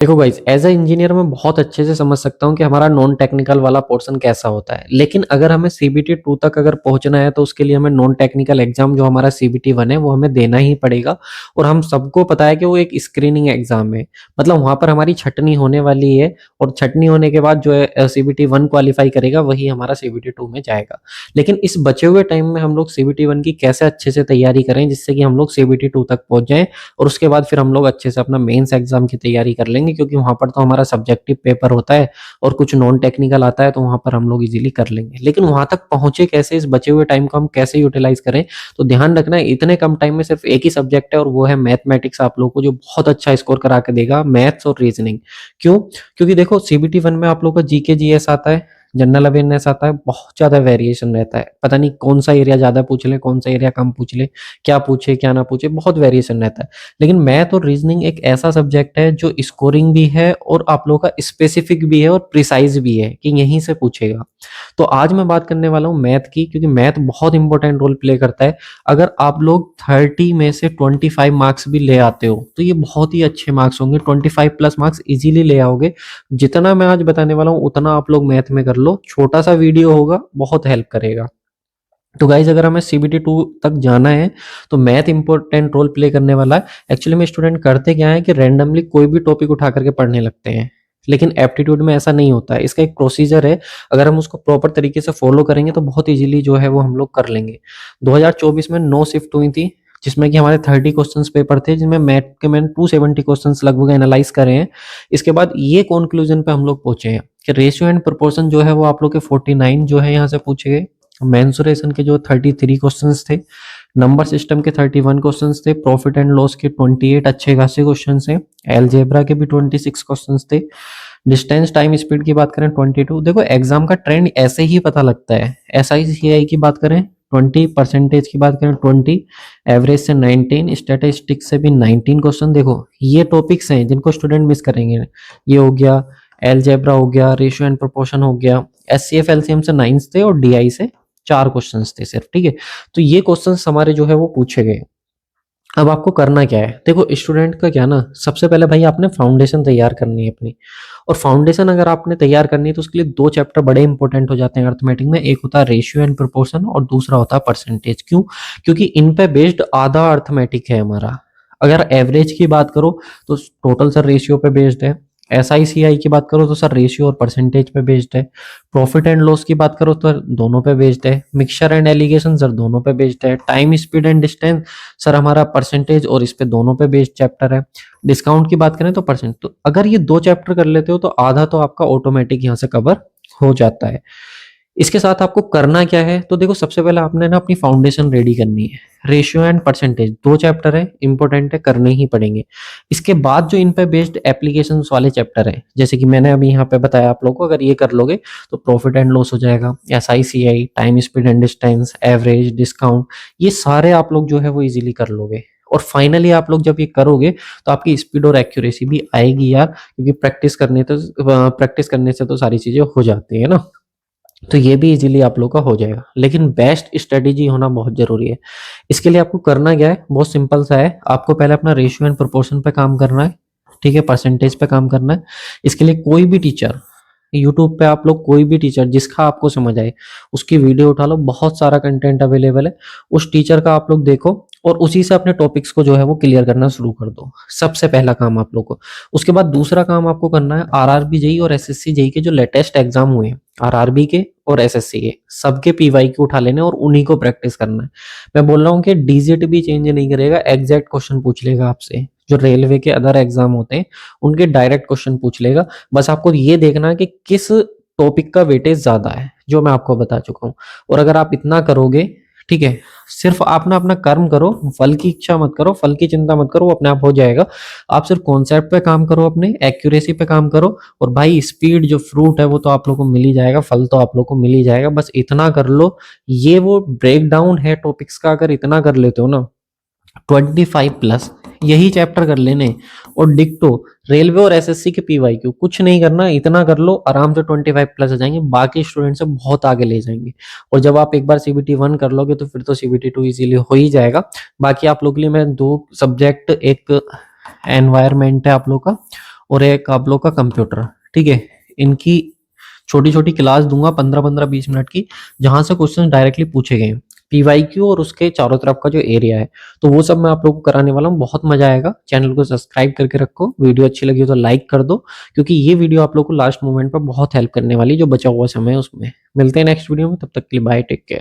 देखो guys, as a engineer मैं बहुत अच्छे से समझ सकता हूँ कि हमारा नॉन टेक्निकल वाला पोर्शन कैसा होता है, लेकिन अगर हमें सीबीटी 2 तक अगर पहुंचना है तो उसके लिए हमें नॉन टेक्निकल एग्जाम जो हमारा सीबीटी 1 है वो हमें देना ही पड़ेगा। और हम सबको पता है कि वो एक स्क्रीनिंग एग्जाम है, मतलब वहां पर हमारी छटनी होने वाली है। और छटनी होने के बाद जो है सीबीटी 1 क्वालिफाई करेगा वही हमारा सीबीटी 2 में जाएगा। लेकिन इस बचे हुए टाइम में हम लोग सीबीटी 1 की कैसे अच्छे से तैयारी करें जिससे कि हम लोग सीबीटी 2 तक पहुंच जाएं, और उसके बाद फिर हम लोग अच्छे से अपना मेंस एग्जाम की तैयारी कर लेंगे, क्योंकि वहां पर तो हमारा सब्जेक्टिव पेपर होता है और कुछ नॉन टेक्निकल आता है, तो वहां पर हम लोग इजीली कर लेंगे। लेकिन वहां तक पहुंचे कैसे, इस बचे हुए टाइम को हम कैसे यूटिलाइज करें, तो ध्यान रखना है इतने कम टाइम में सिर्फ एक ही सब्जेक्ट है और वो है मैथमेटिक्स आप लोगों को, जो बहुत अच्छा स्कोर करा के देगा, मैथ्स और रीजनिंग। क्यों? क्योंकि देखो सीबीटी 1 में आप लोगों का जीके जीएस आता है, जनरल अवेयरनेस आता है, बहुत ज्यादा वेरिएशन रहता है, पता नहीं कौन सा एरिया ज्यादा पूछ ले कौन सा एरिया कम पूछ ले, क्या पूछे क्या ना पूछे, बहुत वेरिएशन रहता है। लेकिन मैथ और रीजनिंग एक ऐसा सब्जेक्ट है जो स्कोरिंग भी है और आप लोगों का स्पेसिफिक भी है और प्रिसाइज भी है कि यहीं से पूछेगा। तो आज मैं बात करने वाला हूँ मैथ की, क्योंकि मैथ बहुत इंपॉर्टेंट रोल प्ले करता है। अगर आप लोग 30 में से 25 मार्क्स भी ले आते हो तो ये बहुत ही अच्छे मार्क्स होंगे, 25 प्लस मार्क्स इजीली ले आओगे। जितना मैं आज बताने वाला हूँ उतना आप लोग मैथ में कर लो, छोटा सा वीडियो होगा, बहुत हेल्प करेगा। तो गाइज अगर हमें सीबीटी 2 तक जाना है तो मैथ इंपॉर्टेंट रोल प्ले करने वाला है। एक्चुअली में स्टूडेंट करते क्या है कि रैंडमली कोई भी टॉपिक उठा करके पढ़ने लगते हैं, लेकिन एप्टीट्यूड में ऐसा नहीं होता है, इसका एक प्रोसीजर है। अगर हम उसको प्रॉपर तरीके से फॉलो करेंगे तो बहुत इजीली जो है वो हम लोग कर लेंगे। 2024 में 9 शिफ्ट हुई थी, जिसमें कि हमारे 30 क्वेश्चंस पेपर थे, जिनमें मैथ के मैंने 270 क्वेश्चंस लगभग एनालाइज करे हैं। इसके बाद ये कंक्लूजन पे हम लोग पहुंचे हैं कि रेशियो एंड प्रोपोर्शन जो है वो आप लोग के 49 जो है यहाँ से पूछे गए, मेंसुरेशन के जो 33 क्वेश्चंस थे, नंबर सिस्टम के 31 क्वेश्चंस थे, प्रॉफिट एंड लॉस के 28 अच्छे खासे क्वेश्चंस हैं, अलजेब्रा के भी 26 क्वेश्चंस थे, डिस्टेंस टाइम स्पीड की बात करें 22। देखो एग्जाम का ट्रेंड ऐसे ही पता लगता है। एसआईसीआई की बात करें 20, परसेंटेज की बात करें 20, एवरेज से 19, स्टैटिस्टिक्स से भी 19 क्वेश्चन। देखो ये टॉपिक्स हैं जिनको स्टूडेंट मिस करेंगे। ये हो गया अलजेब्रा, हो गया रेशियो एंड प्रोपोर्शन, हो गया एचसीएफ एलसीएम से 9 थे और डीआई से 4 क्वेश्चंस थे सिर्फ, ठीक है। तो ये क्वेश्चंस हमारे जो है वो पूछे गए। अब आपको करना क्या है, देखो स्टूडेंट का क्या ना, सबसे पहले भाई आपने फाउंडेशन तैयार करनी है अपनी। और फाउंडेशन अगर आपने तैयार करनी है तो उसके लिए 2 चैप्टर बड़े इंपॉर्टेंट हो जाते हैं अर्थमेटिक में। एक होता है रेशियो एंड प्रोपोर्शन और दूसरा होता है परसेंटेज। क्यों? क्योंकि इन पे बेस्ड आधा अर्थमेटिक है हमारा। अगर एवरेज की बात करो तो टोटल सर रेशियो पे बेस्ड है। एसआईसीआई की बात करो तो सर रेशियो और परसेंटेज पे बेस्ड है। प्रॉफिट एंड लॉस की बात करो तो दोनों पे बेस्ड है। मिक्सचर एंड एलिगेशन सर दोनों पे बेस्ड है। Time speed and distance sir हमारा परसेंटेज और इस पे दोनों पे बेस्ड चैप्टर है। डिस्काउंट की बात करें तो परसेंट। तो अगर ये 2 चैप्टर कर लेते हो तो आधा तो आपका ऑटोमेटिक यहाँ से कवर हो जाता है। इसके साथ आपको करना क्या है, तो देखो सबसे पहले आपने ना अपनी फाउंडेशन रेडी करनी है। रेशियो एंड परसेंटेज 2 चैप्टर है, इंपॉर्टेंट है, करने ही पड़ेंगे। इसके बाद जो इन पे बेस्ड एप्लीकेशंस वाले चैप्टर है, जैसे कि मैंने अभी यहाँ पे बताया आप लोगों को, अगर ये कर लोगे तो प्रॉफिट एंड लॉस हो जाएगा, SI CI, time speed and distance, average, discount, ये सारे आप लोग जो है वो इजीली कर लोगे। और फाइनली आप लोग जब ये करोगे तो आपकी स्पीड और एक्यूरेसी भी आएगी यार, क्योंकि प्रैक्टिस करने से तो सारी चीजें हो जाती है ना। तो ये भी इजीली आप लोग का हो जाएगा, लेकिन बेस्ट स्ट्रेटेजी होना बहुत जरूरी है। इसके लिए आपको करना क्या है, बहुत सिंपल सा है। आपको पहले अपना रेशियो एंड प्रोपोर्शन पे काम करना है, ठीक है, परसेंटेज पे काम करना है। इसके लिए कोई भी टीचर, यूट्यूब पे आप लोग कोई भी टीचर जिसका आपको समझ आए उसकी वीडियो उठा लो, बहुत सारा कंटेंट अवेलेबल है। उस टीचर का आप लोग देखो और उसी से अपने टॉपिक्स को जो है वो क्लियर करना शुरू कर दो। सबसे पहला काम आप लोग को। उसके बाद दूसरा काम आपको करना है, आरआरबी जेई और एसएससी जेई के जो लेटेस्ट एग्जाम हुए हैं, आरआरबी के और एसएससी के, सबके पीवाई के उठा लेने और उन्हीं को प्रैक्टिस करना है। मैं बोल रहा हूँ कि डिजिट भी चेंज नहीं करेगा, एग्जैक्ट क्वेश्चन पूछ लेगा आपसे। जो रेलवे के अदर एग्जाम होते हैं उनके डायरेक्ट क्वेश्चन पूछ लेगा। बस आपको ये देखना है कि किस टॉपिक का वेटेज ज्यादा है, जो मैं आपको बता चुका हूँ। और अगर आप इतना करोगे, ठीक है, सिर्फ आप ना अपना कर्म करो, फल की इच्छा मत करो, फल की चिंता मत करो, वो अपने आप हो जाएगा। आप सिर्फ कॉन्सेप्ट पे काम करो, अपने एक्यूरेसी पे काम करो, और भाई स्पीड जो फ्रूट है वो तो आप लोग को मिल ही जाएगा, फल तो आप लोग को मिल ही जाएगा। बस इतना कर लो। ये वो ब्रेक डाउन है टॉपिक्स का, अगर इतना कर लेते हो ना, 25 प्लस यही चैप्टर कर लेने, और डिक्टो रेलवे और एसएससी के पीवाईक्यू, कुछ नहीं करना, इतना कर लो, आराम से 25 प्लस आ जाएंगे, बाकी स्टूडेंट से बहुत आगे ले जाएंगे। और जब आप एक बार सीबीटी 1 कर लोगे तो फिर तो सीबीटी 2 इजीली हो ही जाएगा। बाकी आप लोग के लिए मैं 2 सब्जेक्ट, एक एनवायरमेंट है आप लोग का और एक आप लोग का कंप्यूटर, ठीक है। इनकी छोटी-छोटी क्लास दूँगा 15-15 20 मिनट की, जहाँ से क्वेश्चन डायरेक्टली पूछे गए हैं। पीवाईक्यू और उसके चारों तरफ का जो एरिया है, तो वो सब मैं आप लोगों को कराने वाला हूँ, बहुत मज़ा आएगा। चैनल को सब्सक्राइब करके रखो, वीडियो अच्छी लगी हो तो लाइक कर दो, क्योंकि ये वीडियो आप लोगों को लास्ट मोमेंट पे बहुत हेल्प करने वाली है, जो बचा हुआ समय है उसमें। मिलते हैं नेक्स्ट वीडियो में, तब तक के लिए बाय, टेक केयर।